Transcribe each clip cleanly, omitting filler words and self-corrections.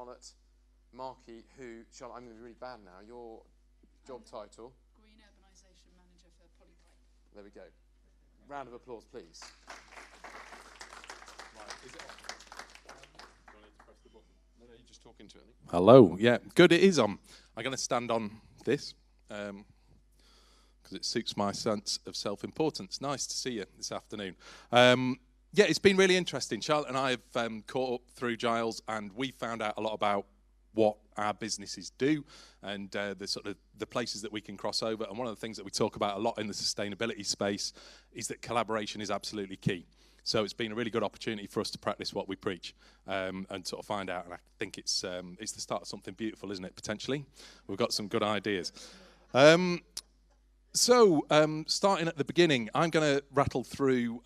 Charlotte Markey, who, Charlotte, I'm going to be really bad now. Your job title? Green Urbanisation Manager for Polypipe. There we go. Round of applause, please. Right, is it on? Do I need to press the button? No, you're just talking to it. Hello, yeah, good, it is on. I'm going to stand on this because it suits my sense of self-importance. Nice to see you this afternoon. Yeah, it's been really interesting. Charlotte and I have caught up through Giles, and we found out a lot about what our businesses do and the places that we can cross over. And one of the things that we talk about a lot in the sustainability space is that collaboration is absolutely key. So it's been a really good opportunity for us to practice what we preach and sort of find out. And I think it's the start of something beautiful, isn't it, potentially? We've got some good ideas. So starting at the beginning, I'm going to rattle through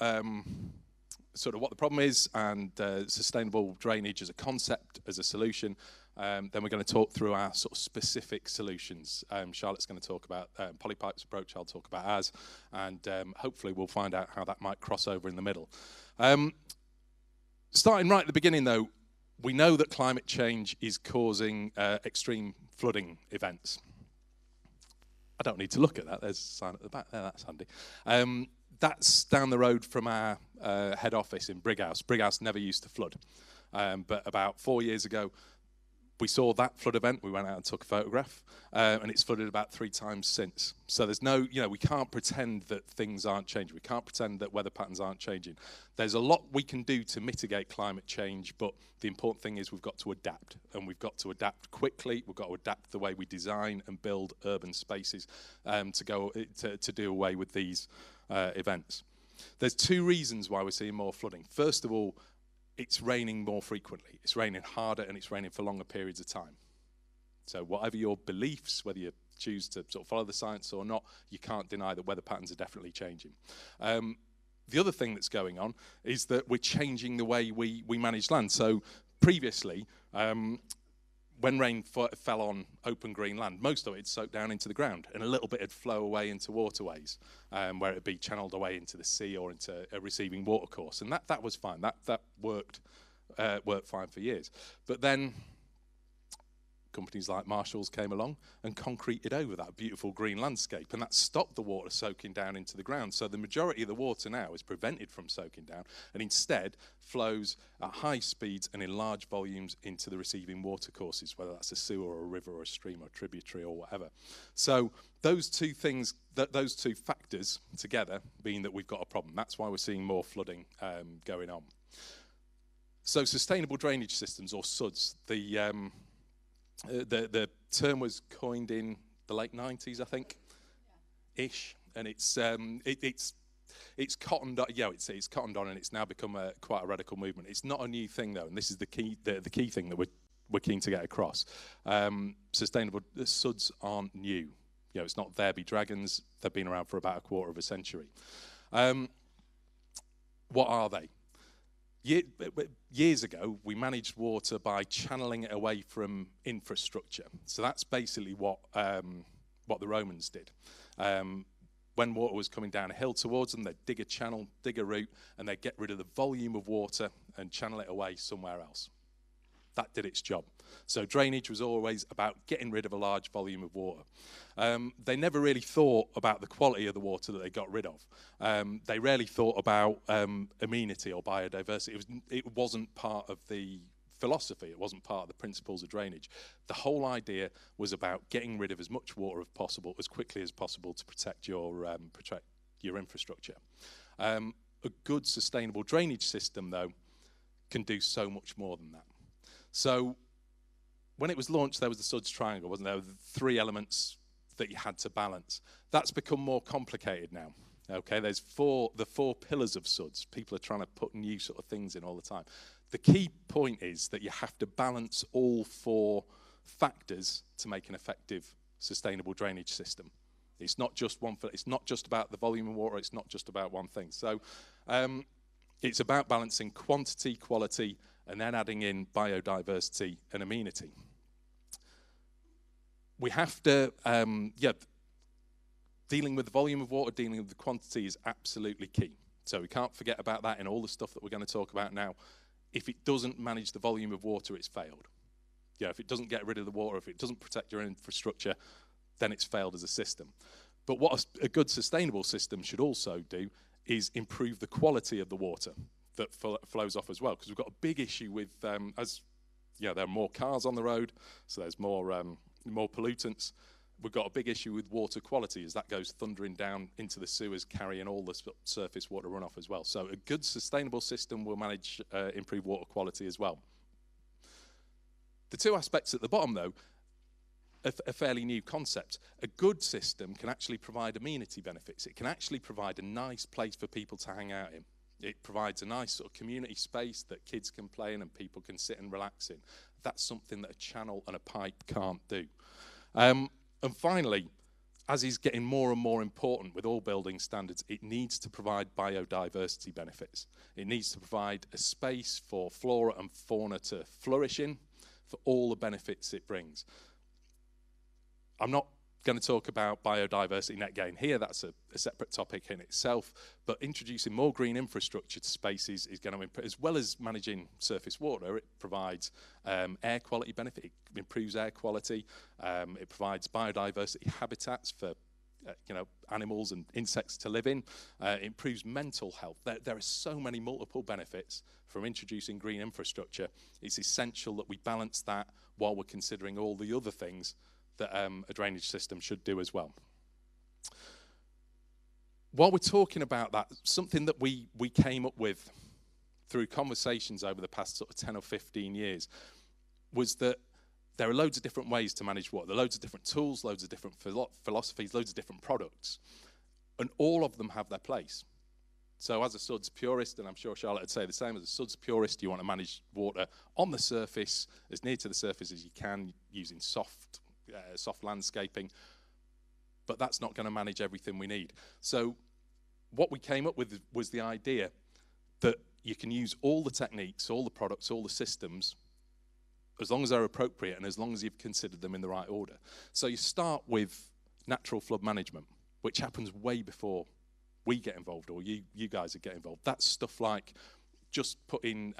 sort of what the problem is and sustainable drainage as a concept, as a solution. Then we're going to talk through our sort of specific solutions. Charlotte's going to talk about Polypipe's approach, I'll talk about ours, and hopefully we'll find out how that might cross over in the middle. Starting right at the beginning though, we know that climate change is causing extreme flooding events. I don't need to look at that, there's a sign at the back there, that's handy. That's down the road from our head office in Brighouse. Brighouse never used to flood, but about 4 years ago, we saw that flood event. We went out and took a photograph, and it's flooded about 3 times since. So there's no, we can't pretend that things aren't changing. We can't pretend that weather patterns aren't changing. There's a lot we can do to mitigate climate change, but the important thing is we've got to adapt, and we've got to adapt quickly. We've got to adapt the way we design and build urban spaces to do away with these events. There's 2 reasons why we're seeing more flooding. First of all, it's raining more frequently. It's raining harder and it's raining for longer periods of time. So whatever your beliefs, whether you choose to sort of follow the science or not, you can't deny that weather patterns are definitely changing. The other thing that's going on is that we're changing the way we manage land. So previously, when rain fell on open green land, most of it soaked down into the ground and a little bit would flow away into waterways where it would be channeled away into the sea or into a receiving watercourse. And that was fine. That worked fine for years. But then companies like Marshall's came along and concreted over that beautiful green landscape, and that stopped the water soaking down into the ground. So the majority of the water now is prevented from soaking down and instead flows at high speeds and in large volumes into the receiving watercourses, whether that's a sewer or a river or a stream or a tributary or whatever. So those 2 things, those 2 factors together mean that we've got a problem. That's why we're seeing more flooding going on. So sustainable drainage systems, or SuDS, the term was coined in the late 90s, I think, ish, and it's cottoned on. Yeah, it's cottoned on, and it's now become quite a radical movement. It's not a new thing though, and this is the key thing that we're keen to get across. Sustainable SuDS aren't new. It's not there be dragons. They've been around for about a quarter of a century. What are they? Years ago, we managed water by channeling it away from infrastructure. So that's basically what the Romans did. When water was coming down a hill towards them, they'd dig a channel, dig a route, and they'd get rid of the volume of water and channel it away somewhere else. That did its job. So drainage was always about getting rid of a large volume of water. They never really thought about the quality of the water that they got rid of. They rarely thought about amenity or biodiversity. It wasn't part of the philosophy. It wasn't part of the principles of drainage. The whole idea was about getting rid of as much water as possible, as quickly as possible, to protect your infrastructure. A good sustainable drainage system, though, can do so much more than that. So when it was launched, there was the SuDS triangle, wasn't there? 3 elements that you had to balance. That's become more complicated now. Okay, there's the 4 pillars of SuDS. People are trying to put new sort of things in all the time. The key point is that you have to balance all 4 factors to make an effective sustainable drainage system. It's not just it's not just about the volume of water. It's not just about one thing. So it's about balancing quantity, quality, and then adding in biodiversity and amenity. We have to, dealing with the volume of water, dealing with the quantity is absolutely key. So we can't forget about that in all the stuff that we're going to talk about now. If it doesn't manage the volume of water, it's failed. if it doesn't get rid of the water, if it doesn't protect your infrastructure, then it's failed as a system. But what a good sustainable system should also do is improve the quality of the water that flows off as well, because we've got a big issue with, there are more cars on the road, so there's more pollutants. We've got a big issue with water quality as that goes thundering down into the sewers, carrying all the surface water runoff as well. So a good sustainable system will manage improve water quality as well. The two aspects at the bottom, though, are a fairly new concept. A good system can actually provide amenity benefits. It can actually provide a nice place for people to hang out in. It provides a nice sort of community space that kids can play in and people can sit and relax in. That's something that a channel and a pipe can't do. And finally, as is getting more and more important with all building standards, it needs to provide biodiversity benefits. It needs to provide a space for flora and fauna to flourish in, for all the benefits it brings. I'm not going to talk about biodiversity net gain here. That's a separate topic in itself. But introducing more green infrastructure to spaces is going to improve, as well as managing surface water. It provides air quality benefit. It improves air quality. It provides biodiversity habitats for animals and insects to live in. It improves mental health. There are so many multiple benefits from introducing green infrastructure. It's essential that we balance that while we're considering all the other things that a drainage system should do as well. While we're talking about that, something that we came up with through conversations over the past sort of 10 or 15 years was that there are loads of different ways to manage water. There are loads of different tools, loads of different philosophies, loads of different products, and all of them have their place. So as a SuDS purist, and I'm sure Charlotte would say the same, as a SuDS purist, you want to manage water on the surface, as near to the surface as you can, using soft landscaping, but that's not going to manage everything we need. So what we came up with was the idea that you can use all the techniques, all the products, all the systems, as long as they're appropriate and as long as you've considered them in the right order. So you start with natural flood management, which happens way before we get involved or you guys get involved. That's stuff like just putting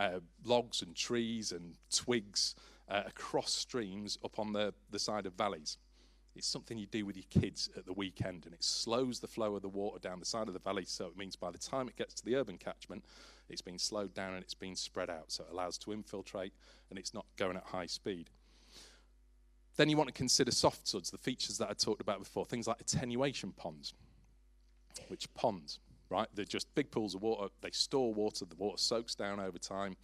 logs and trees and twigs across streams up on the side of valleys. It's something you do with your kids at the weekend, and it slows the flow of the water down the side of the valley, so it means by the time it gets to the urban catchment, it's been slowed down and it's been spread out, so it allows to infiltrate and it's not going at high speed. Then you want to consider soft SuDS, the features that I talked about before, things like attenuation ponds. Which ponds, right? They're just big pools of water, they store water, the water soaks down over time.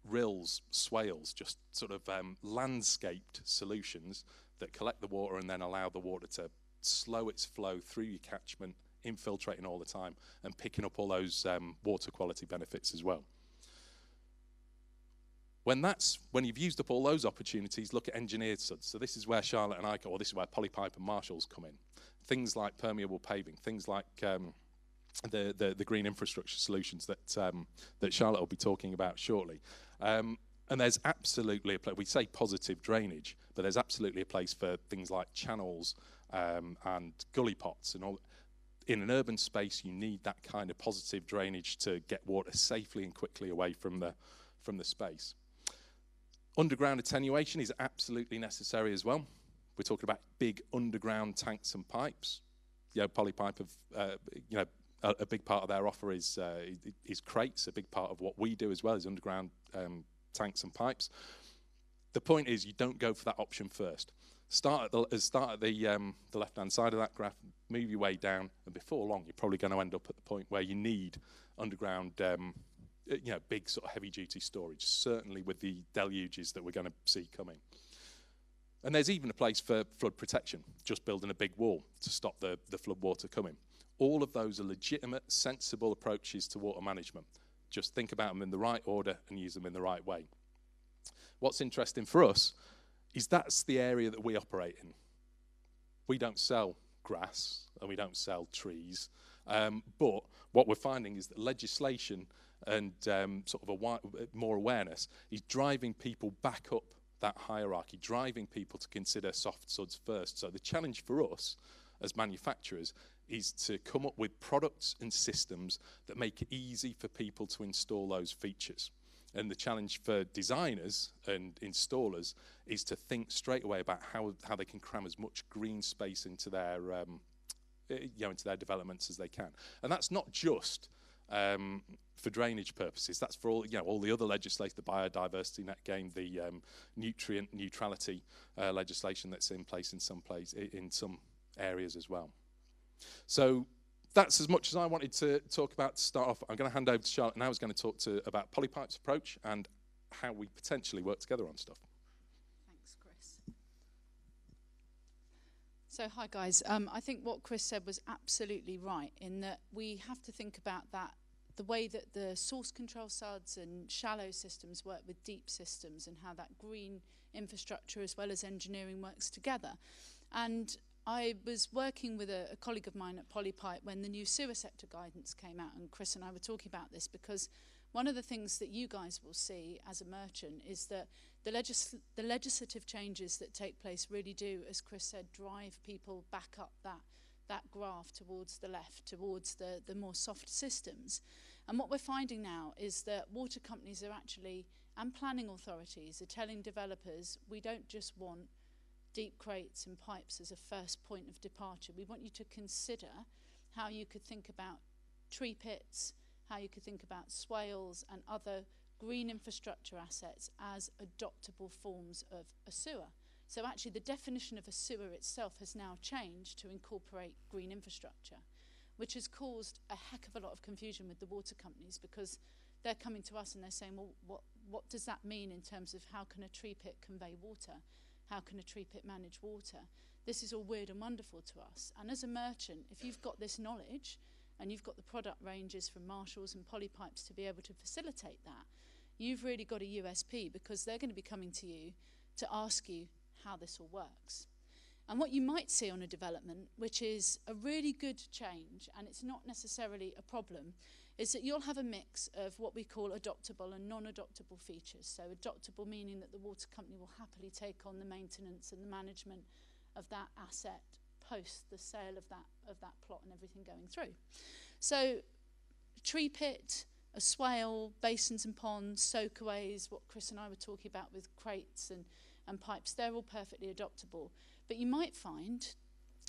Rills, swales, just sort of landscaped solutions that collect the water and then allow the water to slow its flow through your catchment, infiltrating all the time and picking up all those water quality benefits as well. When you've used up all those opportunities, look at engineered SuDS. So this is where Charlotte and I, or this is where Polypipe and Marshalls come in. Things like permeable paving, things like the green infrastructure solutions that Charlotte will be talking about shortly. And there's absolutely a place, we say positive drainage, but there's absolutely a place for things like channels and gully pots and all. In an urban space, you need that kind of positive drainage to get water safely and quickly away from the space. Underground attenuation is absolutely necessary as well. We're talking about big underground tanks and pipes. Polypipe have, a big part of their offer is crates. A big part of what we do as well is underground tanks and pipes. The point is, you don't go for that option first. Start at the left-hand side of that graph, move your way down, and before long, you're probably going to end up at the point where you need underground, big sort of heavy-duty storage. Certainly with the deluges that we're going to see coming. And there's even a place for flood protection, just building a big wall to stop the flood water coming. All of those are legitimate, sensible approaches to water management. Just think about them in the right order and use them in the right way. What's interesting for us is that's the area that we operate in. We don't sell grass and we don't sell trees, but what we're finding is that legislation and sort of more awareness is driving people back up that hierarchy, driving people to consider soft SuDS first. So the challenge for us as manufacturers is to come up with products and systems that make it easy for people to install those features. And the challenge for designers and installers is to think straight away about how they can cram as much green space into their into their developments as they can. And that's not just for drainage purposes. That's for all the other legislation, the biodiversity net gain, the nutrient neutrality legislation that's in place in some areas as well. So that's as much as I wanted to talk about to start off. I'm going to hand over to Charlotte now, who's going to talk about Polypipe's approach and how we potentially work together on stuff. Thanks, Chris. So hi guys, I think what Chris said was absolutely right in that we have to think about that, the way that the source control SuDS and shallow systems work with deep systems and how that green infrastructure as well as engineering works together. And I was working with a colleague of mine at Polypipe when the new sewer sector guidance came out, and Chris and I were talking about this because one of the things that you guys will see as a merchant is that the legislative changes that take place really do, as Chris said, drive people back up that graph towards the left, towards the more soft systems. And what we're finding now is that water companies are actually, and planning authorities are telling developers, we don't just want deep crates and pipes as a first point of departure. We want you to consider how you could think about tree pits, how you could think about swales and other green infrastructure assets as adoptable forms of a sewer. So actually the definition of a sewer itself has now changed to incorporate green infrastructure, which has caused a heck of a lot of confusion with the water companies because they're coming to us and they're saying, well, what does that mean in terms of how can a tree pit convey water? How can a tree pit manage water? This is all weird and wonderful to us. And as a merchant, if you've got this knowledge and you've got the product ranges from Marshalls and Polypipes to be able to facilitate that, you've really got a USP because they're going to be coming to you to ask you how this all works. And what you might see on a development, which is a really good change, and it's not necessarily a problem, is that you'll have a mix of what we call adoptable and non-adoptable features. So adoptable meaning that the water company will happily take on the maintenance and the management of that asset post the sale of that plot and everything going through. So tree pit, a swale, basins and ponds, soakaways, what Chris and I were talking about with crates and pipes, they're all perfectly adoptable. But you might find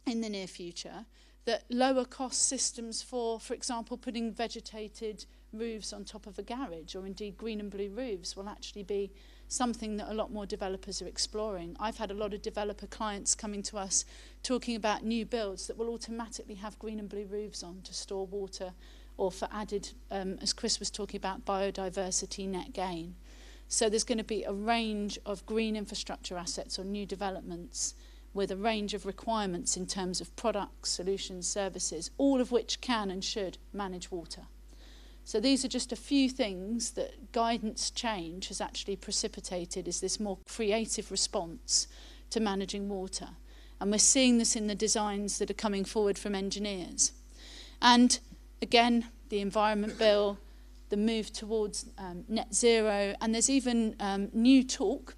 in the near future that lower cost systems for example, putting vegetated roofs on top of a garage or indeed green and blue roofs will actually be something that a lot more developers are exploring. I've had a lot of developer clients coming to us talking about new builds that will automatically have green and blue roofs on to store water or for added, as Chris was talking about, biodiversity net gain. So there's going to be a range of green infrastructure assets or new developments with a range of requirements in terms of products, solutions, services, all of which can and should manage water. So these are just a few things that guidance change has actually precipitated is this more creative response to managing water. And we're seeing this in the designs that are coming forward from engineers. And again, the Environment Bill, the move towards net zero, and there's even new talk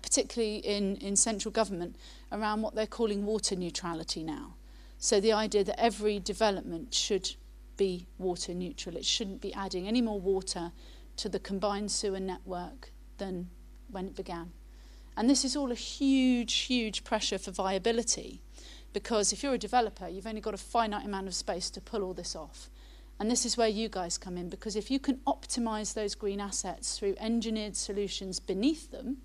particularly in central government, around what they're calling water neutrality now. So the idea that every development should be water neutral. It shouldn't be adding any more water to the combined sewer network than when it began. And this is all a huge, huge pressure for viability, because if you're a developer, you've only got a finite amount of space to pull all this off. And this is where you guys come in, because if you can optimize those green assets through engineered solutions beneath them,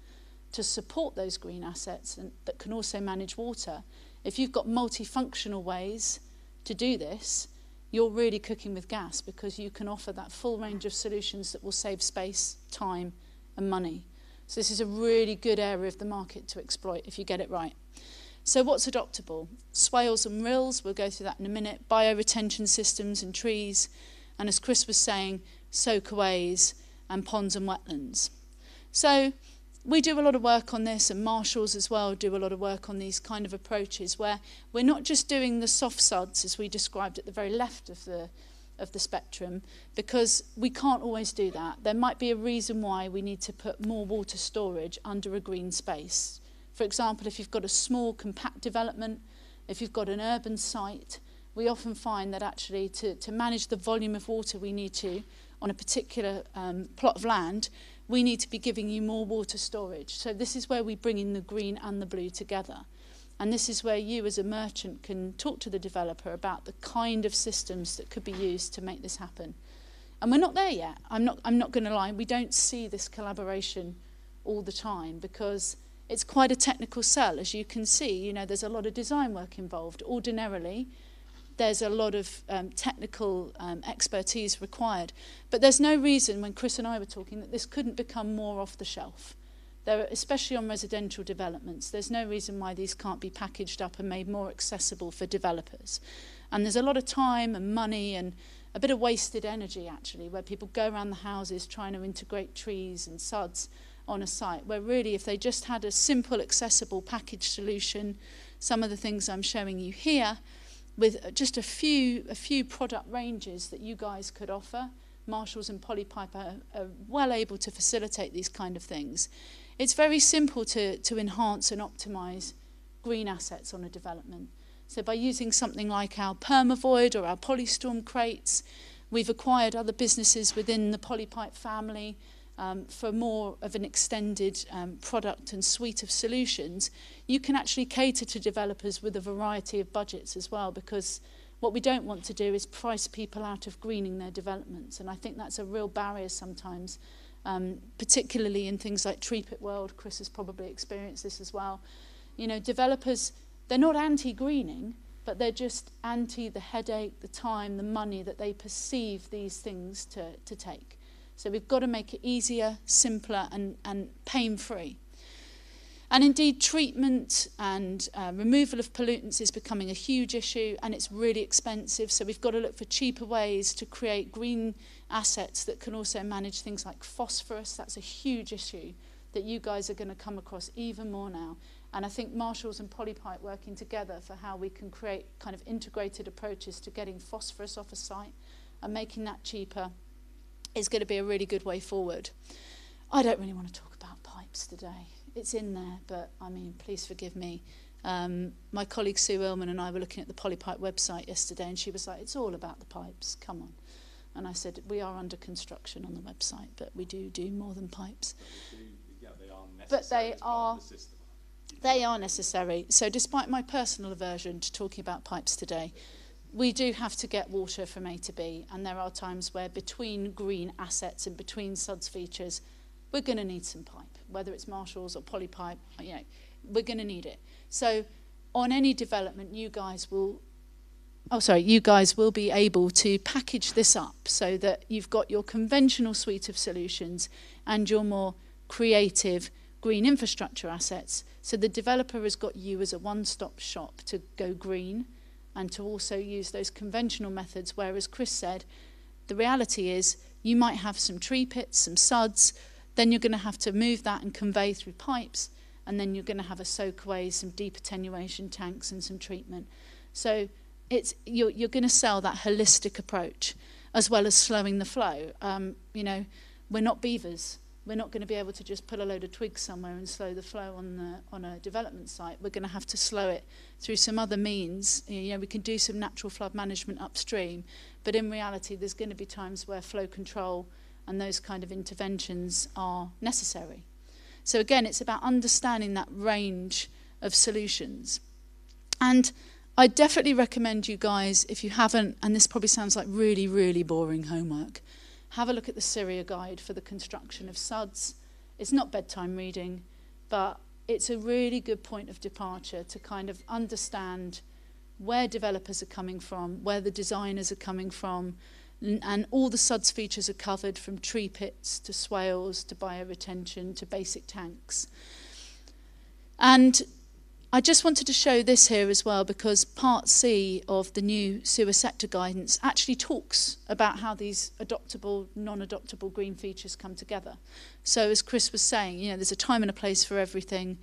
to support those green assets and that can also manage water, if you've got multifunctional ways to do this, you're really cooking with gas, because you can offer that full range of solutions that will save space, time and money. So this is a really good area of the market to exploit if you get it right. So what's adoptable? Swales and rills, we'll go through that in a minute, bioretention systems and trees, and as Chris was saying, soakaways and ponds and wetlands. So we do a lot of work on this, and Marshalls as well do a lot of work on these kind of approaches, where we're not just doing the soft SuDS as we described at the very left of the spectrum, because we can't always do that. There might be a reason why we need to put more water storage under a green space. For example, if you've got a small compact development, if you've got an urban site we often find that actually to manage the volume of water we need to on a particular plot of land, we need to be giving you more water storage. So this is where we bring in the green and the blue together. And this is where you as a merchant can talk to the developer about the kind of systems that could be used to make this happen. And we're not there yet. I'm not going to lie. We don't see this collaboration all the time because it's quite a technical sell. As you can see, you know, there's a lot of design work involved. Ordinarily, there's a lot of technical expertise required. But there's no reason, when Chris and I were talking, that this couldn't become more off the shelf. There, especially on residential developments, there's no reason why these can't be packaged up and made more accessible for developers. And there's a lot of time and money and a bit of wasted energy, actually, where people go around the houses trying to integrate trees and SuDS on a site, where really if they just had a simple, accessible package solution, some of the things I'm showing you here, with just a few product ranges that you guys could offer, Marshalls and Polypipe are well able to facilitate these kind of things. It's very simple to enhance and optimize green assets on a development. So by using something like our Permavoid or our Polystorm crates, we've acquired other businesses within the Polypipe family for more of an extended product and suite of solutions. You can actually cater to developers with a variety of budgets as well, because what we don't want to do is price people out of greening their developments. And I think that's a real barrier sometimes, particularly in things like Tree Pit World. Chris has probably experienced this as well. You know, developers, they're not anti-greening, but they're just anti the headache, the time, the money that they perceive these things to take. So we've got to make it easier, simpler, and pain-free. And indeed, treatment and removal of pollutants is becoming a huge issue, and it's really expensive. So we've got to look for cheaper ways to create green assets that can also manage things like phosphorus. That's a huge issue that you guys are going to come across even more now. And I think Marshalls and Polypipe working together for how we can create kind of integrated approaches to getting phosphorus off a site and making that cheaper is going to be a really good way forward. I don't really want to talk about pipes today. It's in there, but I mean, please forgive me. My colleague Sue Earlman and I were looking at the Polypipe website yesterday, and she was like, it's all about the pipes, come on. And I said, we are under construction on the website, but we do more than pipes. But they are necessary. So despite my personal aversion to talking about pipes today, we do have to get water from A to B, and there are times where between green assets and between SuDS features, we're going to need some pipe, whether it's Marshalls or Polypipe, you know, we're going to need it. So on any development, you guys will be able to package this up so that you've got your conventional suite of solutions and your more creative green infrastructure assets. So the developer has got you as a one-stop shop to go green and to also use those conventional methods, whereas Chris said, the reality is you might have some tree pits, some SuDS, then you're going to have to move that and convey through pipes, and then you're going to have a soak away, some deep attenuation tanks and some treatment. So you're going to sell that holistic approach as well as slowing the flow. You know, we're not beavers. We're not going to be able to just put a load of twigs somewhere and slow the flow on a development site. We're going to have to slow it through some other means. You know, we can do some natural flood management upstream, but in reality, there's going to be times where flow control and those kind of interventions are necessary. So again, it's about understanding that range of solutions. And I definitely recommend you guys, if you haven't, and this probably sounds like really, really boring homework, have a look at the Syria guide for the construction of SuDS. It's not bedtime reading, but it's a really good point of departure to kind of understand where developers are coming from, where the designers are coming from, and all the SuDS features are covered, from tree pits to swales to bioretention to basic tanks. And I just wanted to show this here as well, because Part C of the new sewer sector guidance actually talks about how these adoptable, non-adoptable green features come together. So as Chris was saying, you know, there's a time and a place for everything,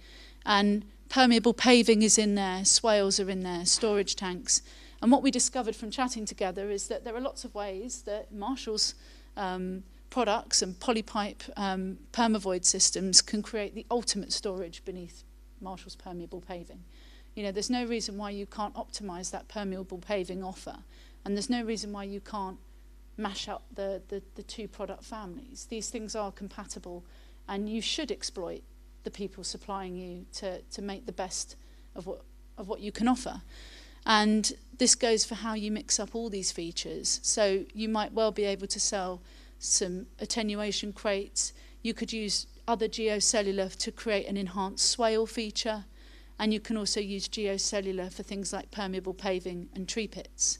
and permeable paving is in there, swales are in there, storage tanks. And what we discovered from chatting together is that there are lots of ways that Marshall's products and Polypipe Permavoid systems can create the ultimate storage beneath Marshall's permeable paving. You know, there's no reason why you can't optimise that permeable paving offer, and there's no reason why you can't mash up the two product families. These things are compatible, and you should exploit the people supplying you to make the best of what you can offer. And this goes for how you mix up all these features. So you might well be able to sell some attenuation crates. You could use other geocellular to create an enhanced swale feature, and you can also use geocellular for things like permeable paving and tree pits.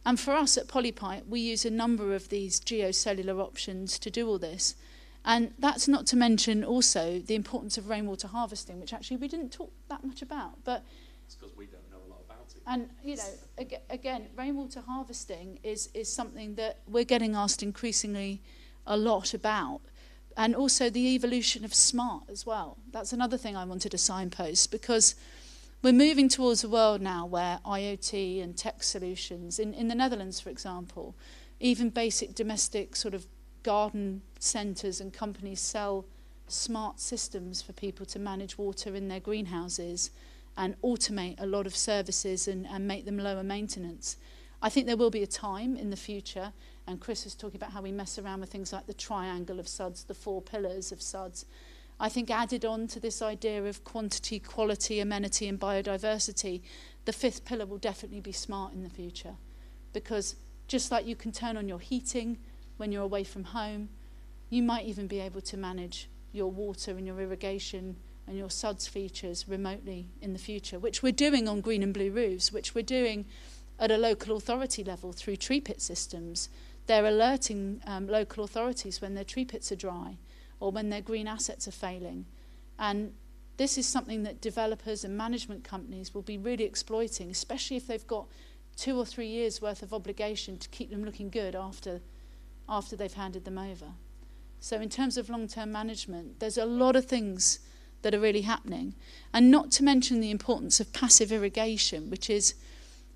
And for us at Polypipe, we use a number of these geocellular options to do all this. And that's not to mention also the importance of rainwater harvesting, which actually we didn't talk that much about. But it's because we don't know a lot about it. And, you know, again, rainwater harvesting is something that we're getting asked increasingly a lot about. And also the evolution of smart as well. That's another thing I wanted to signpost, because we're moving towards a world now where IoT and tech solutions, in the Netherlands, for example, even basic domestic sort of garden centres and companies sell smart systems for people to manage water in their greenhouses and automate a lot of services and make them lower maintenance. I think there will be a time in the future, and Chris was talking about how we mess around with things like the triangle of SuDS, the 4 pillars of SuDS. I think added on to this idea of quantity, quality, amenity and biodiversity, the 5th pillar will definitely be smart in the future. Because just like you can turn on your heating when you're away from home, you might even be able to manage your water and your irrigation and your SuDS features remotely in the future, which we're doing on green and blue roofs, which we're doing at a local authority level through tree pit systems. They're alerting local authorities when their tree pits are dry or when their green assets are failing. And this is something that developers and management companies will be really exploiting, especially if they've got 2 or 3 years worth of obligation to keep them looking good after they've handed them over. So in terms of long-term management, there's a lot of things that are really happening. And not to mention the importance of passive irrigation, which is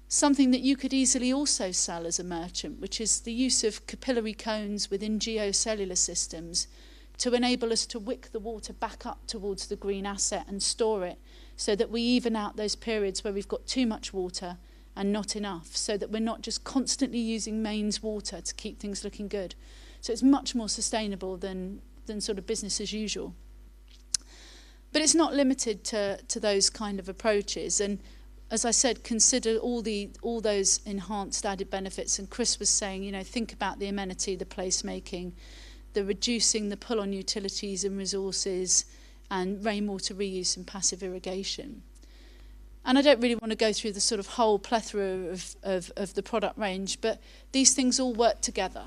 something that you could easily also sell as a merchant, which is the use of capillary cones within geocellular systems to enable us to wick the water back up towards the green asset and store it, so that we even out those periods where we've got too much water and not enough, so that we're not just constantly using mains water to keep things looking good. So it's much more sustainable than sort of business as usual. But it's not limited to those kind of approaches. And as I said, consider all those enhanced added benefits. And Chris was saying, you know, think about the amenity, the placemaking, the reducing the pull on utilities and resources, and rainwater reuse and passive irrigation. And I don't really want to go through the sort of whole plethora of the product range, but these things all work together.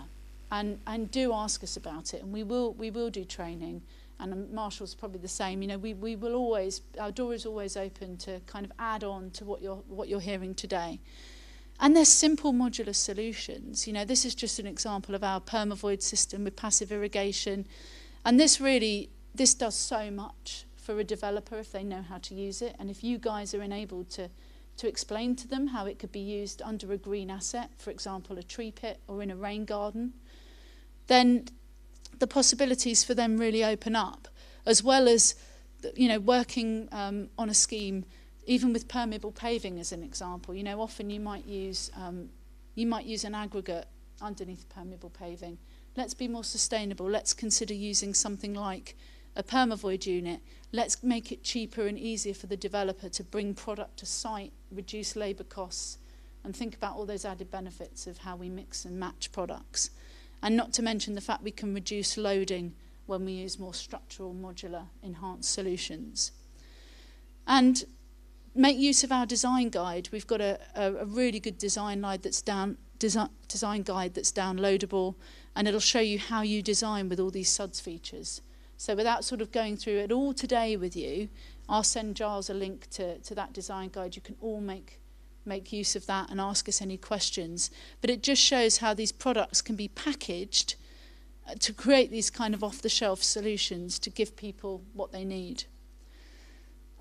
And do ask us about it, and we will do training. And Marshall's probably the same. You know, we will always, our door is always open to kind of add on to what you're hearing today. And they're simple modular solutions. You know, this is just an example of our permavoid system with passive irrigation. And this does so much for a developer if they know how to use it. And if you guys are enabled to explain to them how it could be used under a green asset, for example, a tree pit or in a rain garden, then the possibilities for them really open up, as well as, you know, working on a scheme, even with permeable paving as an example. You know, often you might use an aggregate underneath permeable paving. Let's be more sustainable. Let's consider using something like a permavoid unit. Let's make it cheaper and easier for the developer to bring product to site, reduce labour costs, and think about all those added benefits of how we mix and match products. And not to mention the fact we can reduce loading when we use more structural, modular, enhanced solutions. And make use of our design guide. We've got a really good design guide that's downloadable, and it'll show you how you design with all these SuDS features. So without sort of going through it all today with you, I'll send Giles a link to that design guide. You can all make use of that and ask us any questions. But it just shows how these products can be packaged to create these kind of off-the-shelf solutions to give people what they need.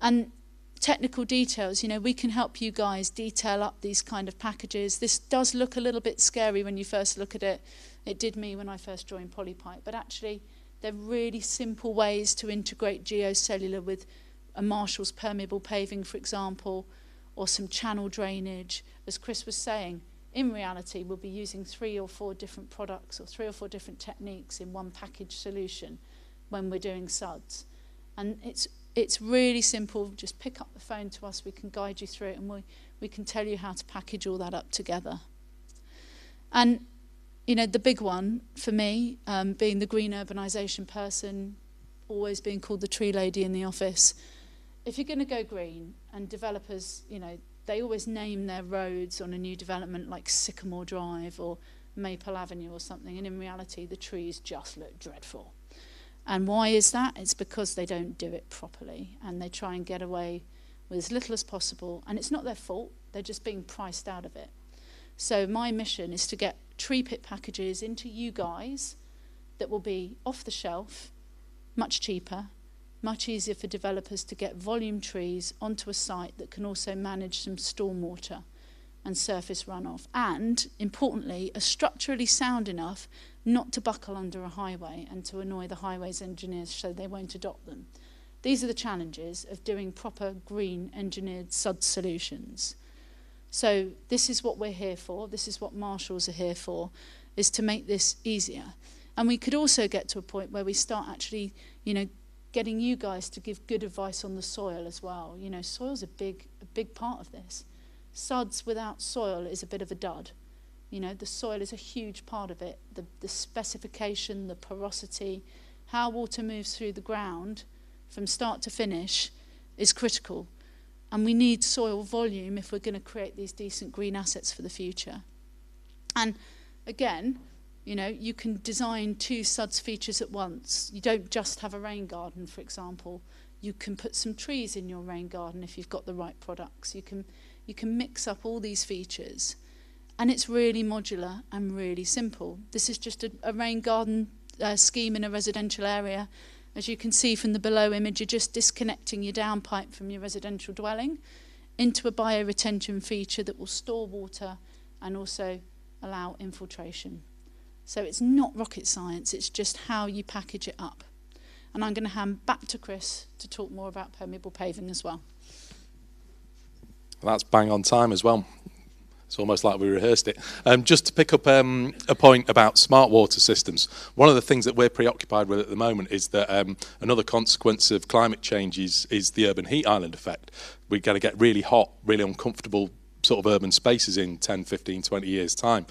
And technical details, you know, we can help you guys detail up these kind of packages. This does look a little bit scary when you first look at it. It did me when I first joined Polypipe. But actually, they're really simple ways to integrate geocellular with a Marshall's permeable paving, for example, or some channel drainage. As Chris was saying, in reality, we'll be using 3 or 4 different products or 3 or 4 different techniques in one package solution when we're doing SuDS. And it's really simple. Just pick up the phone to us. We can guide you through it, and we can tell you how to package all that up together. And, you know, the big one for me, being the green urbanisation person, always being called the tree lady in the office, if you're going to go green, and developers, you know, they always name their roads on a new development like Sycamore Drive or Maple Avenue or something, and in reality the trees just look dreadful. And why is that? It's because they don't do it properly, and they try and get away with as little as possible, and it's not their fault, they're just being priced out of it. So my mission is to get tree pit packages into you guys that will be off the shelf, much cheaper, much easier for developers to get volume trees onto a site that can also manage some stormwater and surface runoff, and importantly are structurally sound enough not to buckle under a highway and to annoy the highways engineers so they won't adopt them. These are the challenges of doing proper green engineered SuDS solutions. So this is what we're here for, this is what Marshalls are here for, is to make this easier. And we could also get to a point where we start actually, you know, getting you guys to give good advice on the soil as well. You know, soil's a big part of this. SuDS without soil is a bit of a dud. You know, the soil is a huge part of it. The specification, the porosity, how water moves through the ground from start to finish is critical. And we need soil volume if we're going to create these decent green assets for the future. And again, you know, you can design 2 SuDS features at once. You don't just have a rain garden, for example. You can put some trees in your rain garden if you've got the right products. You can mix up all these features. And it's really modular and really simple. This is just a rain garden scheme in a residential area. As you can see from the below image, you're just disconnecting your downpipe from your residential dwelling into a bioretention feature that will store water and also allow infiltration. So it's not rocket science, it's just how you package it up. And I'm going to hand back to Chris to talk more about permeable paving as well. Well, that's bang on time as well. It's almost like we rehearsed it. Just to pick up a point about smart water systems, one of the things that we're preoccupied with at the moment is that another consequence of climate change is the urban heat island effect. We're going to get really hot, really uncomfortable sort of urban spaces in 10, 15, 20 years' time.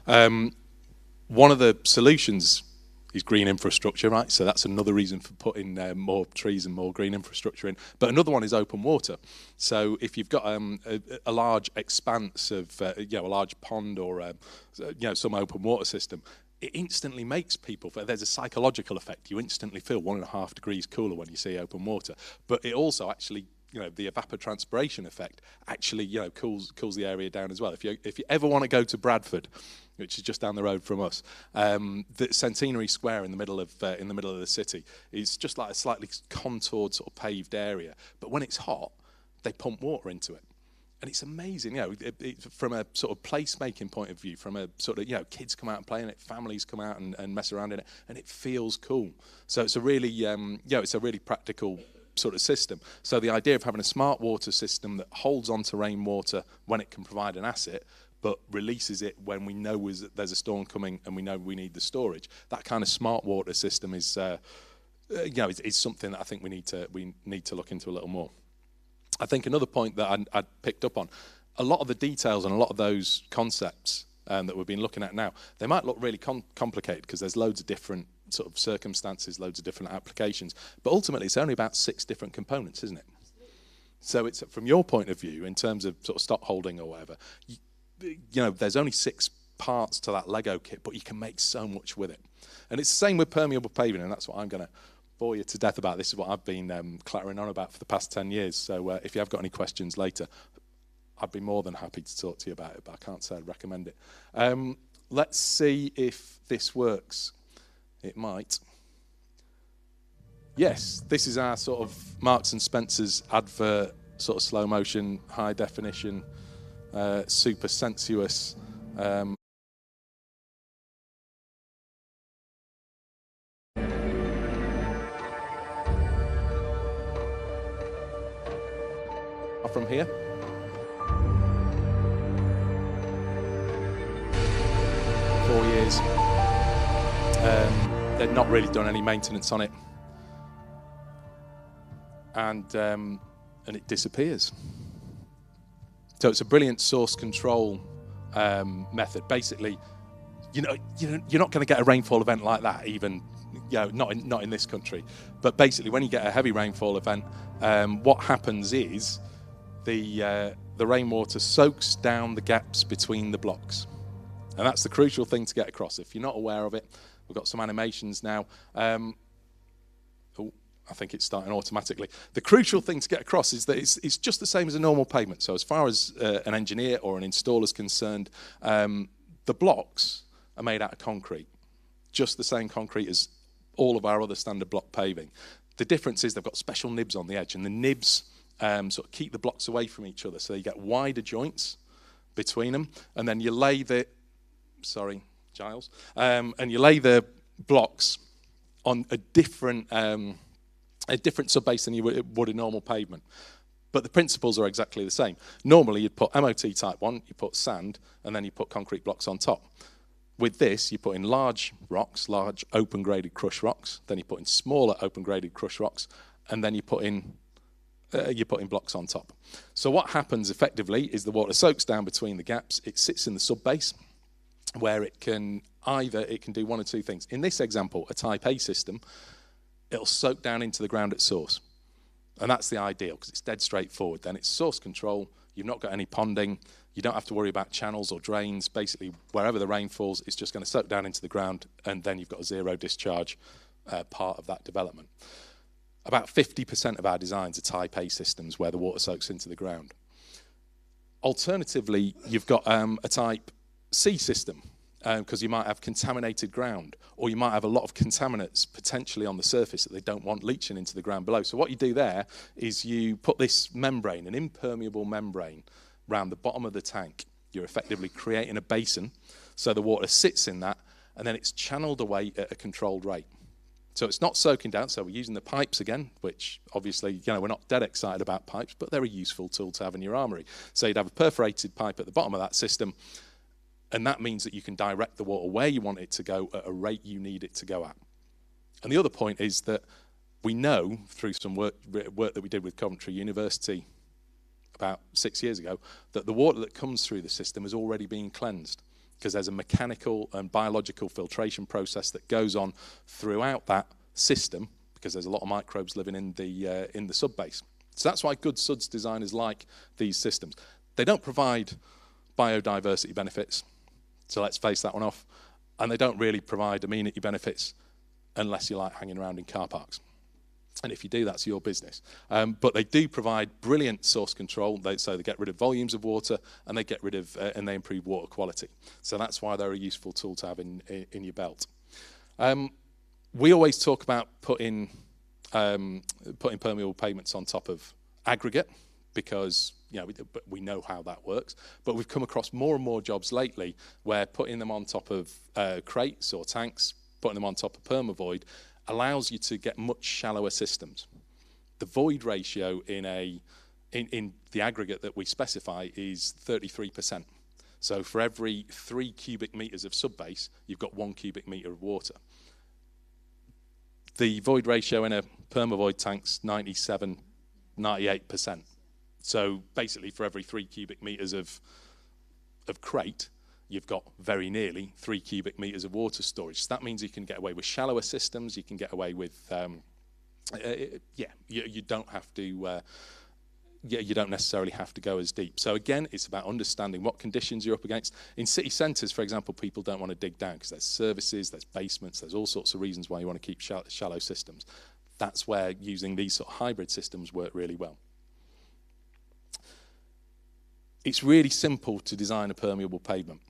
One of the solutions is green infrastructure, right? So that's another reason for putting more trees and more green infrastructure in. But another one is open water. So if you've got a large expanse of, you know, a large pond or, you know, some open water system, it instantly makes people, there's a psychological effect. You instantly feel 1.5 degrees cooler when you see open water. But it also actually, you know, the evapotranspiration effect actually, you know, cools the area down as well. If you ever want to go to Bradford, which is just down the road from us, the Centenary Square in the middle of the city is just like a slightly contoured sort of paved area. But when it's hot, they pump water into it, and it's amazing. You know, from a sort of placemaking point of view, from a sort of, you know, kids come out and play in it, families come out and mess around in it, and it feels cool. So it's a really, you know, it's a really practical sort of system. So the idea of having a smart water system that holds on to rainwater when it can provide an asset, but releases it when we know there's a storm coming and we know we need the storage. That kind of smart water system is, you know, is something that I think we need to look into a little more. I think another point that I picked up on, a lot of the details and a lot of those concepts that we've been looking at now, they might look really complicated because there's loads of different sort of circumstances, loads of different applications, but ultimately it's only about 6 different components, isn't it? So it's, from your point of view, in terms of sort of stock holding or whatever, you know, there's only 6 parts to that Lego kit, but you can make so much with it. And it's the same with permeable paving, and that's what I'm going to bore you to death about. This is what I've been clattering on about for the past 10 years. So if you have got any questions later, I'd be more than happy to talk to you about it, but I can't say I'd recommend it. Let's see if this works. It might. Yes, this is our sort of Marks and Spencer's advert, sort of slow motion, high definition, super sensuous. water from here. For 4 years. They'd not really done any maintenance on it. And it disappears. So it's a brilliant source control method. Basically, you're not going to get a rainfall event like that, even not in this country. But basically, when you get a heavy rainfall event, what happens is the rainwater soaks down the gaps between the blocks, and that's the crucial thing to get across. If you're not aware of it, we've got some animations now. I think it's starting automatically. The crucial thing to get across is that it's just the same as a normal pavement. So as far as an engineer or an installer is concerned, the blocks are made out of concrete, just the same concrete as all of our other standard block paving. The difference is they've got special nibs on the edge, and the nibs sort of keep the blocks away from each other, so you get wider joints between them, and then you lay the, sorry, Giles, and you lay the blocks on a different subbase than you would a normal pavement. But the principles are exactly the same. Normally, you'd put MOT type 1, you put sand, and then you put concrete blocks on top. With this, you put in large rocks, large open-graded crush rocks, then you put in smaller open-graded crush rocks, and then you put in blocks on top. So what happens effectively is the water soaks down between the gaps, it sits in the subbase, where it can do one of two things. In this example, a type A system, it'll soak down into the ground at source. And that's the ideal, because it's dead straightforward. Then it's source control, you've not got any ponding, you don't have to worry about channels or drains. Basically, wherever the rain falls, it's just going to soak down into the ground, and then you've got a zero discharge part of that development. About 50% of our designs are type A systems where the water soaks into the ground. Alternatively, you've got a type C system, because you might have contaminated ground, or you might have a lot of contaminants potentially on the surface that they don't want leaching into the ground below. So what you do there is you put this membrane, an impermeable membrane, around the bottom of the tank. You're effectively creating a basin, so the water sits in that, and then it's channeled away at a controlled rate. So it's not soaking down, so we're using the pipes again, which obviously, we're not dead excited about pipes, but they're a useful tool to have in your armory. So you'd have a perforated pipe at the bottom of that system, and that means that you can direct the water where you want it to go at a rate you need it to go at. And the other point is that we know through some work that we did with Coventry University about 6 years ago, that the water that comes through the system is already being cleansed, because there's a mechanical and biological filtration process that goes on throughout that system, because there's a lot of microbes living in the subbase. So that's why good SuDS designers like these systems. They don't provide biodiversity benefits, so let's face that one off, and they don't really provide amenity benefits unless you like hanging around in car parks. And if you do, that's your business. But they do provide brilliant source control, so they get rid of volumes of water, and they get rid of and they improve water quality. So that's why they're a useful tool to have in your belt. We always talk about putting permeable pavements on top of aggregate, because we know how that works. But we've come across more and more jobs lately where putting them on top of crates or tanks, putting them on top of permavoid, allows you to get much shallower systems. The void ratio in the aggregate that we specify is 33%. So for every 3 cubic meters of subbase, you've got 1 cubic meter of water. The void ratio in a permavoid tank's 97, 98%. So basically for every 3 cubic meters of crate, you've got very nearly 3 cubic meters of water storage. So that means you can get away with shallower systems. You can get away with, you don't have to, you don't necessarily have to go as deep. So again, it's about understanding what conditions you're up against. In city centres, for example, people don't want to dig down because there's services, there's basements, there's all sorts of reasons why you want to keep shallow systems. That's where using these sort of hybrid systems work really well. It's really simple to design a permeable pavement.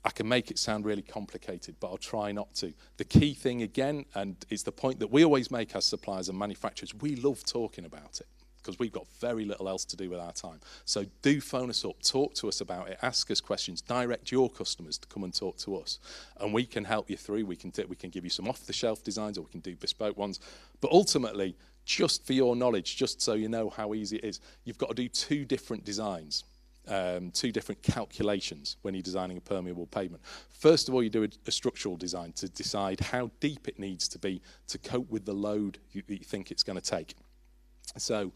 I can make it sound really complicated, but I'll try not to. The key thing, again, and it's the point that we always make as suppliers and manufacturers, we love talking about it because we've got very little else to do with our time. So do phone us up, talk to us about it, ask us questions, direct your customers to come and talk to us, and we can help you through. We can give you some off-the-shelf designs, or we can do bespoke ones. But ultimately, just for your knowledge, just so you know how easy it is, you've got to do 2 different designs, 2 different calculations when you're designing a permeable pavement. First of all, you do a structural design to decide how deep it needs to be to cope with the load you think it's going to take. So,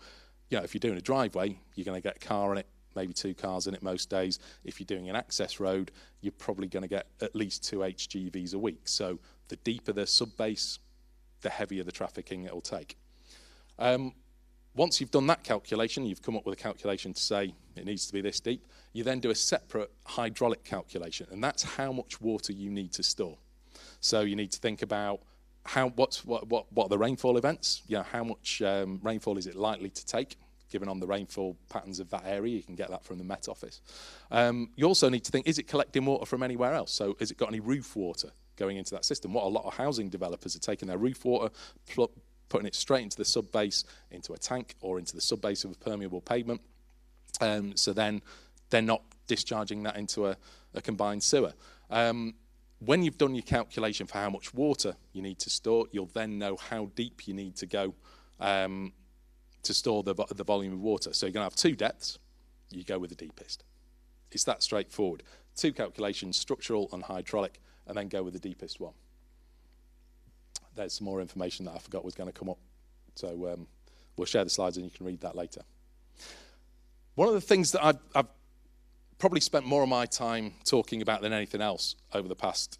if you're doing a driveway, you're going to get a car on it, maybe 2 cars in it most days. If you're doing an access road, you're probably going to get at least 2 HGVs a week. So the deeper the subbase, the heavier the trafficking it'll take. Once you've done that calculation, you've come up with a calculation to say it needs to be this deep, you then do a separate hydraulic calculation, and that's how much water you need to store. So you need to think about what are the rainfall events? How much rainfall is it likely to take, given on the rainfall patterns of that area. You can get that from the Met Office. You also need to think, is it collecting water from anywhere else? So has it got any roof water going into that system? What a lot of housing developers are taking their roof water, putting it straight into the subbase, into a tank, or into the subbase of a permeable pavement. So then they're not discharging that into a combined sewer. When you've done your calculation for how much water you need to store, you'll then know how deep you need to go to store the volume of water. So you're going to have 2 depths, you go with the deepest. It's that straightforward. 2 calculations, structural and hydraulic, and then go with the deepest one. There's some more information that I forgot was going to come up. So we'll share the slides and you can read that later. One of the things that I've probably spent more of my time talking about than anything else over the past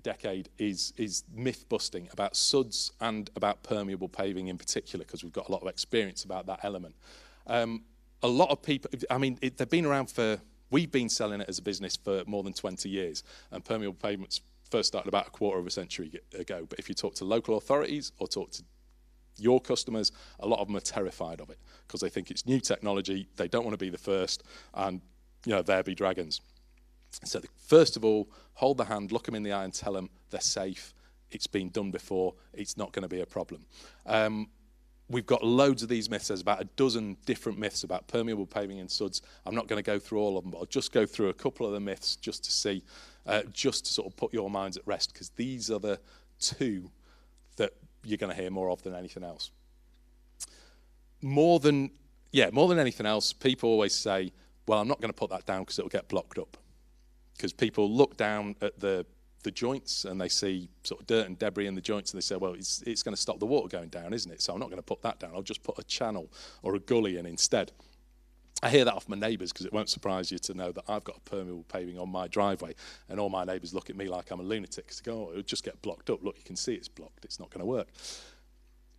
decade is myth busting about SuDS and about permeable paving in particular, because we've got a lot of experience about that element. A lot of people, they've been around we've been selling it as a business for more than 20 years, and permeable pavements first started about a quarter of a century ago. But if you talk to local authorities or talk to your customers, a lot of them are terrified of it because they think it's new technology, they don't want to be the first, and there be dragons. So first of all, hold the hand, look them in the eye and tell them they're safe, it's been done before, it's not going to be a problem. We've got loads of these myths. There's about a dozen different myths about permeable paving and SuDS. I'm not going to go through all of them, but I'll just go through a couple of the myths just to see, just to sort of put your minds at rest, because these are the 2 that you're going to hear more of than anything else. More than anything else, people always say, well, I'm not going to put that down because it'll get blocked up. Because people look down at the joints and they see sort of dirt and debris in the joints and they say, well, it's going to stop the water going down, isn't it? So I'm not going to put that down. I'll just put a channel or a gully in instead. I hear that off my neighbours because it won't surprise you to know that I've got a permeable paving on my driveway, and all my neighbours look at me like I'm a lunatic because they go, oh, it'll just get blocked up. Look, you can see it's blocked. It's not going to work.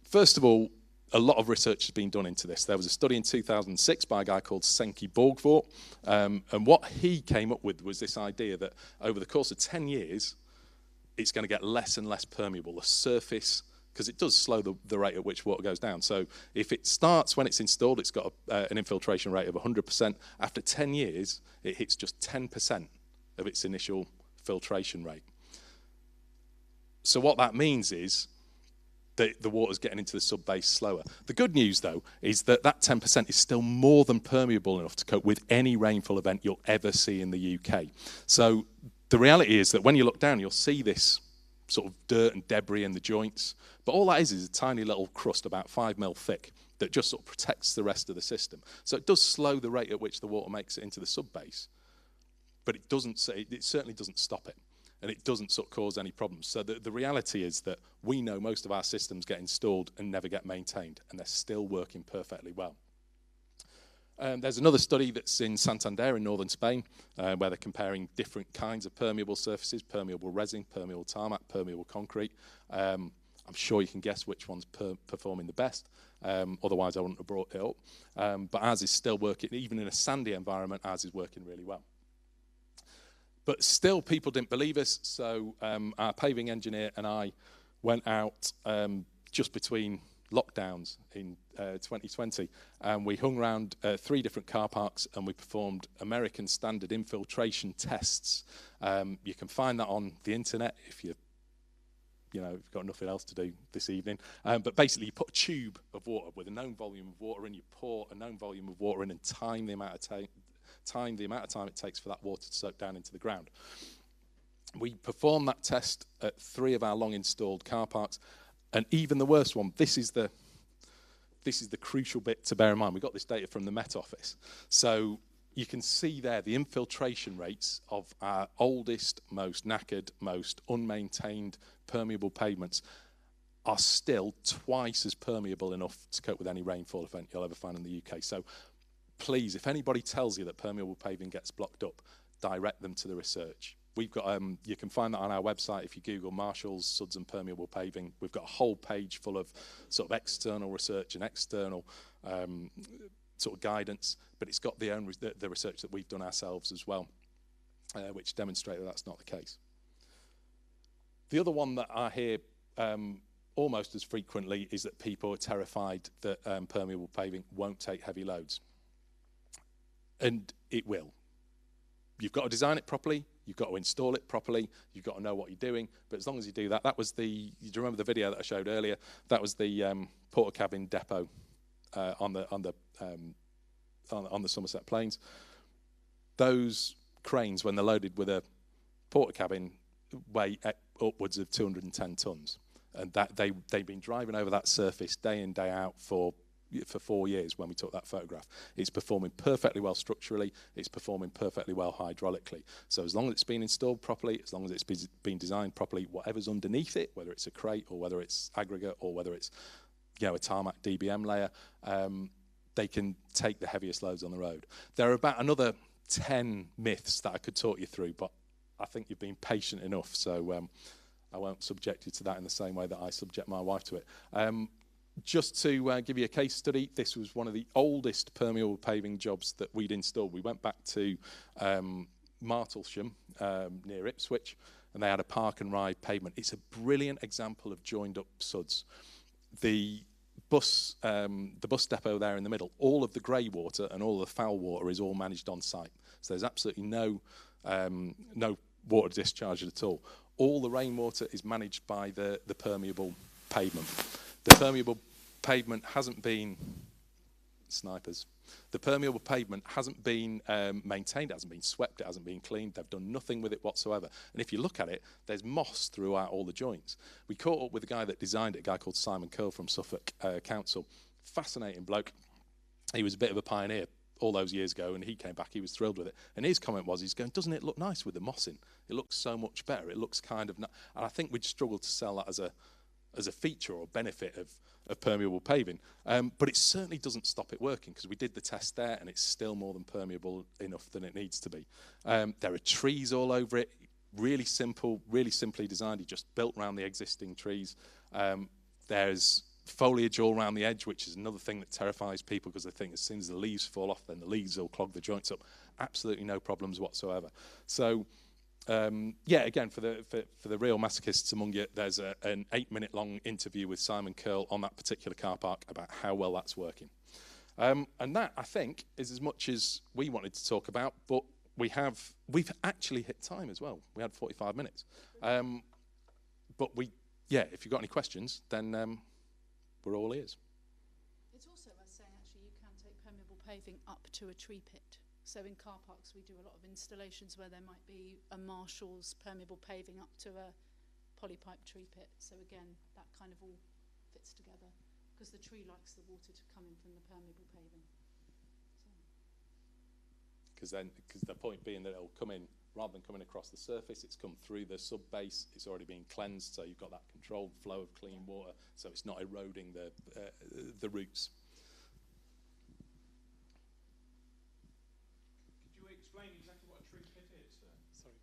First of all, a lot of research has been done into this. There was a study in 2006 by a guy called Senki Borgvort, and what he came up with was this idea that over the course of 10 years, it's going to get less and less permeable. The surface, because it does slow the rate at which water goes down. So if it starts when it's installed, it's got an infiltration rate of 100%. After 10 years, it hits just 10% of its initial filtration rate. So what that means is the water's getting into the subbase slower. The good news, though, is that 10% is still more than permeable enough to cope with any rainfall event you'll ever see in the UK. So the reality is that when you look down, you'll see this sort of dirt and debris in the joints. But all that is a tiny little crust about 5 mil thick that just sort of protects the rest of the system. So it does slow the rate at which the water makes it into the subbase, but it certainly doesn't stop it. And it doesn't sort of cause any problems. So the reality is that we know most of our systems get installed and never get maintained, and they're still working perfectly well. There's another study that's in Santander in northern Spain, where they're comparing different kinds of permeable surfaces: permeable resin, permeable tarmac, permeable concrete. I'm sure you can guess which one's performing the best. Otherwise, I wouldn't have brought it up. But ours is still working. Even in a sandy environment, ours is working really well. But still, people didn't believe us, so our paving engineer and I went out just between lockdowns in 2020, and we hung around 3 different car parks, and we performed American standard infiltration tests. You can find that on the internet if you've got nothing else to do this evening. But basically, you put a tube of water with a known volume of water in, you pour a known volume of water in, and time the amount of time it takes for that water to soak down into the ground. We performed that test at 3 of our long installed car parks, and even the worst one, this is the this is the crucial bit to bear in mind. We got this data from the Met Office. So you can see there the infiltration rates of our oldest, most knackered, most unmaintained permeable pavements are still twice as permeable enough to cope with any rainfall event you'll ever find in the UK. So please, if anybody tells you that permeable paving gets blocked up, direct them to the research. We've got, you can find that on our website if you Google Marshall's SuDS and permeable paving. We've got a whole page full of sort of external research and external sort of guidance, but it's got the research that we've done ourselves as well, which demonstrate that that's not the case. The other one that I hear almost as frequently is that people are terrified that permeable paving won't take heavy loads. And it will. You've got to design it properly, you've got to install it properly, you've got to know what you're doing, but as long as you do that, that was the, do you remember the video that I showed earlier? That was the porter cabin depot on the Somerset Plains. Those cranes, when they're loaded with a porter cabin, weigh upwards of 210 tons. And that they've been driving over that surface day in, day out for 4 years when we took that photograph. It's performing perfectly well structurally, it's performing perfectly well hydraulically. So as long as it's been installed properly, as long as it's been designed properly, whatever's underneath it, whether it's a crate or whether it's aggregate or whether it's, you know, a tarmac DBM layer, they can take the heaviest loads on the road. There are about another 10 myths that I could talk you through, but I think you've been patient enough, so I won't subject you to that in the same way that I subject my wife to it. Just to give you a case study, this was one of the oldest permeable paving jobs that we'd installed. We went back to Martlesham near Ipswich, and they had a park and ride pavement. It's a brilliant example of joined up SuDS. The bus depot there in the middle, all of the grey water and all of the foul water is all managed on site. So there's absolutely no water discharge at all. All the rainwater is managed by the permeable pavement. The permeable pavement hasn't been, snipers, the permeable pavement hasn't been maintained, it hasn't been swept, it hasn't been cleaned, they've done nothing with it whatsoever. And if you look at it, there's moss throughout all the joints. We caught up with a guy that designed it, a guy called Simon Curl from Suffolk Council. Fascinating bloke. He was a bit of a pioneer all those years ago, and he came back, he was thrilled with it. And his comment was, he's going, doesn't it look nice with the moss in? It looks so much better, it looks kind of, and I think we'd struggle to sell that as a feature or benefit of permeable paving. But it certainly doesn't stop it working, because we did the test there and it's still more than permeable enough than it needs to be. There are trees all over it, really simple, really simply designed. He just built around the existing trees. There's foliage all around the edge, which is another thing that terrifies people, because they think as soon as the leaves fall off, then the leaves will clog the joints up. Absolutely no problems whatsoever. So yeah, again, for the real masochists among you, there's an 8-minute long interview with Simon Curl on that particular car park about how well that's working. And that, I think, is as much as we wanted to talk about, but we've actually hit time as well. We had 45 minutes. But yeah, if you've got any questions, then we're all ears. It's also worth saying, actually, you can take permeable paving up to a tree pit. So in car parks, we do a lot of installations where there might be a Marshall's permeable paving up to a Polypipe tree pit. So again, that kind of all fits together, because the tree likes the water to come in from the permeable paving. Because the point being that it'll come in, rather than coming across the surface, it's come through the sub-base, it's already been cleansed, so you've got that controlled flow of clean water, so it's not eroding the roots. Explain exactly what a tree pit is. Sorry.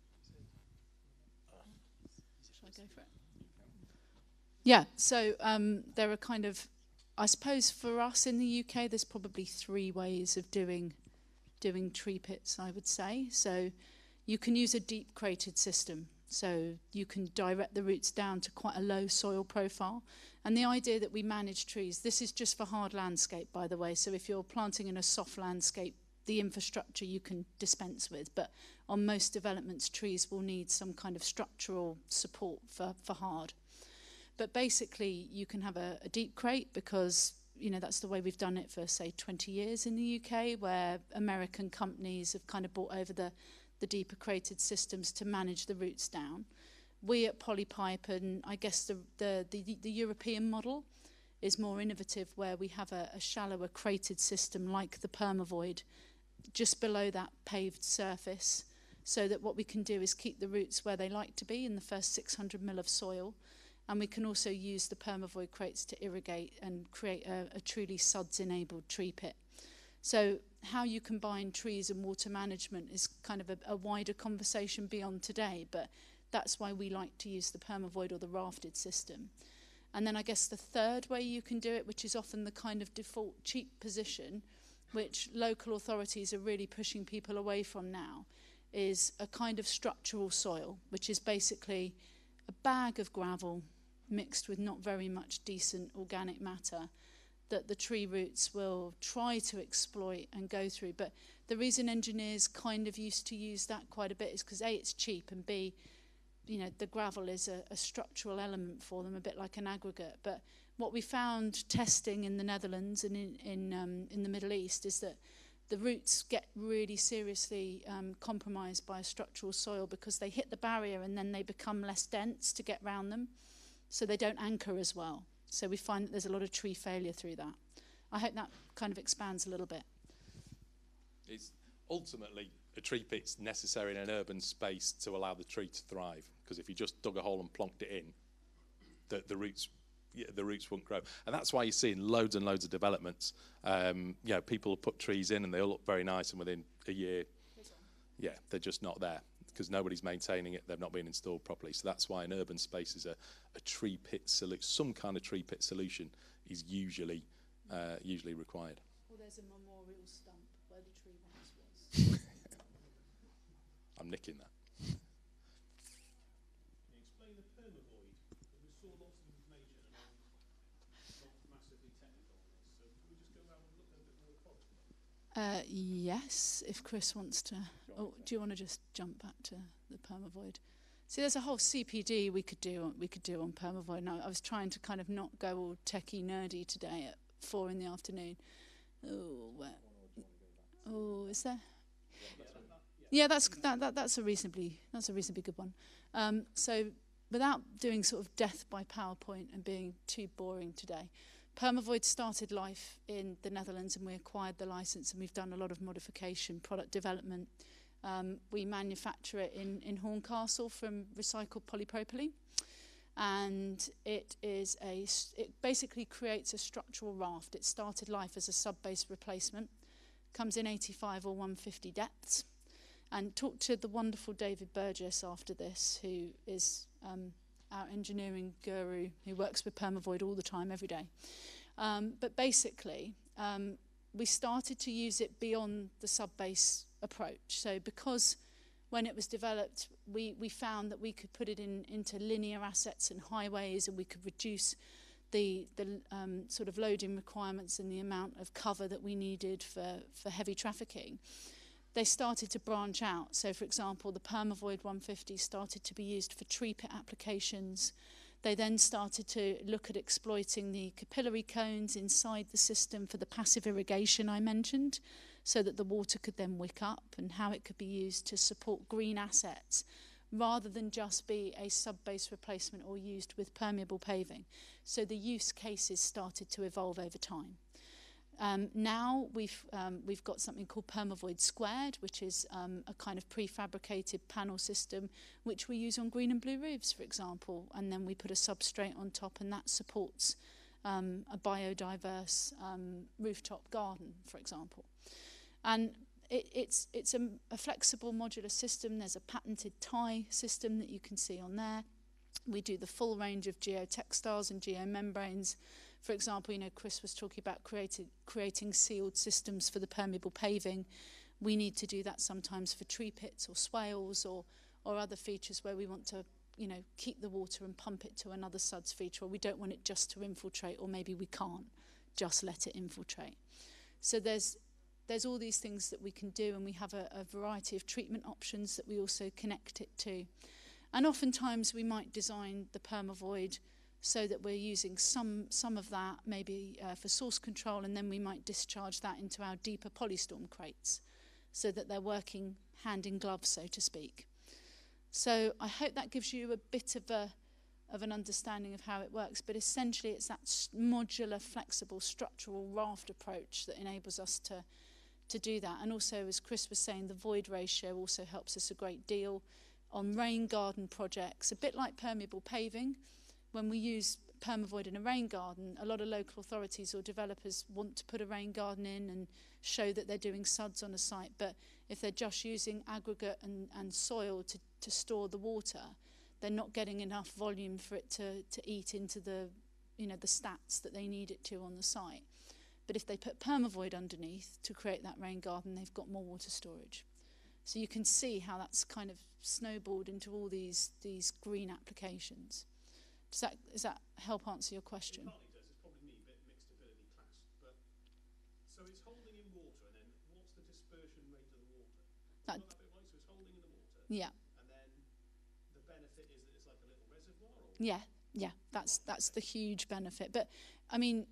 Shall I go for it? Yeah, so there are kind of, I suppose for us in the UK, there's probably 3 ways of doing tree pits, I would say. So you can use a deep crated system. So you can direct the roots down to quite a low soil profile. And the idea that we manage trees, this is just for hard landscape, by the way. So if you're planting in a soft landscape, the infrastructure you can dispense with, but on most developments, trees will need some kind of structural support for hard. But basically, you can have a deep crate, because that's the way we've done it for, say, 20 years in the UK, where American companies have kind of brought over the deeper crated systems to manage the roots down. We at Polypipe, and I guess the European model, is more innovative, where we have a shallower cratered system like the permavoid just below that paved surface, so that what we can do is keep the roots where they like to be in the first 600 mil of soil, and we can also use the permavoid crates to irrigate and create a truly SuDS-enabled tree pit. So how you combine trees and water management is kind of a wider conversation beyond today, but that's why we like to use the permavoid or the rafted system. And then I guess the third way you can do it, which is often the kind of default cheap position, which local authorities are really pushing people away from now, is a kind of structural soil, which is basically a bag of gravel mixed with not very much decent organic matter that the tree roots will try to exploit and go through. But the reason engineers kind of used to use that quite a bit is because A, it's cheap, and B, you know, the gravel is a structural element for them, a bit like an aggregate. But what we found testing in the Netherlands and in the Middle East is that the roots get really seriously compromised by a structural soil because they hit the barrier and then they become less dense to get round them, so they don't anchor as well. So we find that there's a lot of tree failure through that. I hope that kind of expands a little bit. It's ultimately, a tree pit's necessary in an urban space to allow the tree to thrive, because if you just dug a hole and plonked it in, the roots won't grow. And that's why you're seeing loads and loads of developments. You know, people put trees in and they all look very nice, and within a year, yeah, they're just not there because nobody's maintaining it. They've not been installed properly. So that's why in urban spaces a tree pit solution, some kind of tree pit solution, is usually required. Well, there's a memorial stump where the tree once was. I'm nicking that. Can you explain the permavoid? We saw lots of information and I'm not massively technical on this, so can we just go around and look at a bit more product? Yes, if Chris wants to. Oh, do you want to just jump back to the permavoid? See, there's a whole CPD we could do on permavoid. Now, I was trying to kind of not go all techie nerdy today at 4 in the afternoon. Oh, is there? Yeah, that's a reasonably good one. So, without doing sort of death by PowerPoint and being too boring today, permavoid started life in the Netherlands, and we acquired the license, and we've done a lot of modification, product development. We manufacture it in Horncastle from recycled polypropylene, and it basically creates a structural raft. It started life as a sub-base replacement, comes in 85 or 150 depths. And talk to the wonderful David Burgess after this, who is our engineering guru, who works with permavoid all the time, every day. But basically, we started to use it beyond the sub-base approach. So because when it was developed, we found that we could put it into linear assets and highways, and we could reduce the sort of loading requirements and the amount of cover that we needed for heavy trafficking. They started to branch out. So, for example, the permavoid 150 started to be used for tree pit applications. They then started to look at exploiting the capillary cones inside the system for the passive irrigation I mentioned, so that the water could then wick up, and how it could be used to support green assets rather than just be a sub-base replacement or used with permeable paving. So the use cases started to evolve over time. Now we've got something called permavoid squared, which is a kind of prefabricated panel system which we use on green and blue roofs, for example, and then we put a substrate on top, and that supports a biodiverse rooftop garden, for example. And it's a flexible modular system. There's a patented tie system that you can see on there. We do the full range of geotextiles and geomembranes. For example, you know, Chris was talking about creating sealed systems for the permeable paving. We need to do that sometimes for tree pits or swales or other features where we want to, you know, keep the water and pump it to another SuDS feature, or we don't want it just to infiltrate, or maybe we can't just let it infiltrate. So there's all these things that we can do, and we have a variety of treatment options that we also connect it to. And oftentimes we might design the permavoid so that we're using some of that maybe for source control, and then we might discharge that into our deeper polystorm crates so that they're working hand in glove, so to speak. So I hope that gives you a bit of of an understanding of how it works. But essentially, it's that modular, flexible, structural raft approach that enables us to do that. And also, as Chris was saying, the void ratio also helps us a great deal on rain garden projects, a bit like permeable paving. When we use permavoid in a rain garden, a lot of local authorities or developers want to put a rain garden in and show that they're doing SuDS on a site, but if they're just using aggregate and soil to store the water, they're not getting enough volume for it to eat into the stats that they need it to on the site. But if they put permavoid underneath to create that rain garden, they've got more water storage. So you can see how that's kind of snowballed into all these green applications. Does that help answer your question? It partly does. It's probably me, a bit mixed ability class. But so it's holding in water, and then what's the dispersion rate of the water? That bit right? So it's holding in the water. Yeah. And then the benefit is that it's like a little reservoir. Or? Yeah. That's the huge benefit. But I mean,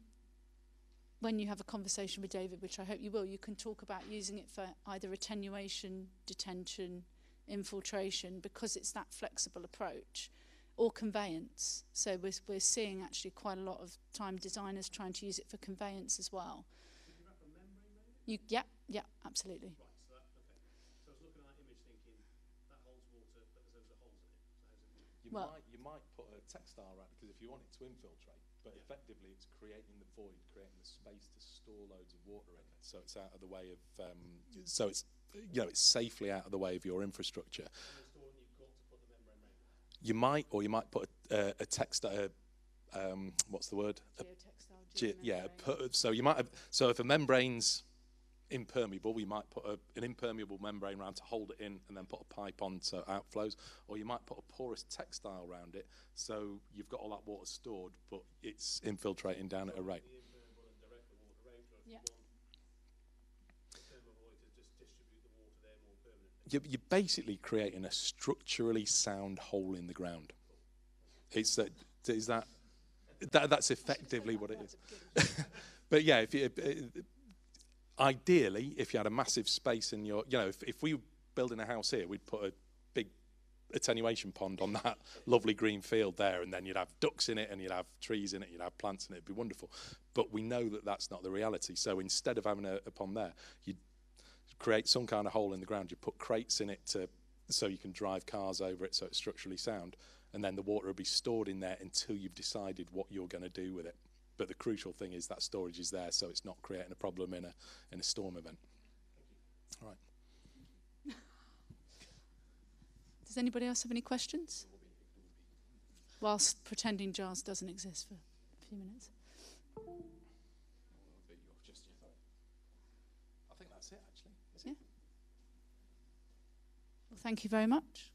when you have a conversation with David, which I hope you will, you can talk about using it for either attenuation, detention, infiltration, because it's that flexible approach, or conveyance. So we're seeing actually quite a lot of time designers trying to use it for conveyance as well. Did you wrap a membrane maybe? Yeah, absolutely. Right, so that, okay. So I was looking at that image thinking, that holds water, but there's loads of holes in it. So how's it You might put a textile around it, because if you want it to infiltrate, but effectively it's creating the void, creating the space to store loads of water in it. So it's out of the way of, so it's safely out of the way of your infrastructure. You might, or you might put a textile. What's the word? Geotextile. So you might have. So if a membrane's impermeable, we might put an impermeable membrane around to hold it in, and then put a pipe on so outflows. Or you might put a porous textile around it, so you've got all that water stored, but it's infiltrating down at a rate. Yeah. You're basically creating a structurally sound hole in the ground. That's effectively what it is. But yeah, ideally, if you had a massive space in your, if we were building a house here, we'd put a big attenuation pond on that lovely green field there, and then you'd have ducks in it, and you'd have trees in it, you'd have plants in it. It'd be wonderful. But we know that that's not the reality. So instead of having a pond there, you'd create some kind of hole in the ground. You put crates in it so you can drive cars over it, so it's structurally sound, and then the water will be stored in there until you've decided what you're going to do with it. But the crucial thing is that storage is there, so it's not creating a problem in a storm event. All right. Does anybody else have any questions? Whilst pretending JARS doesn't exist for a few minutes. I think that's it, actually. Yeah. Well, thank you very much.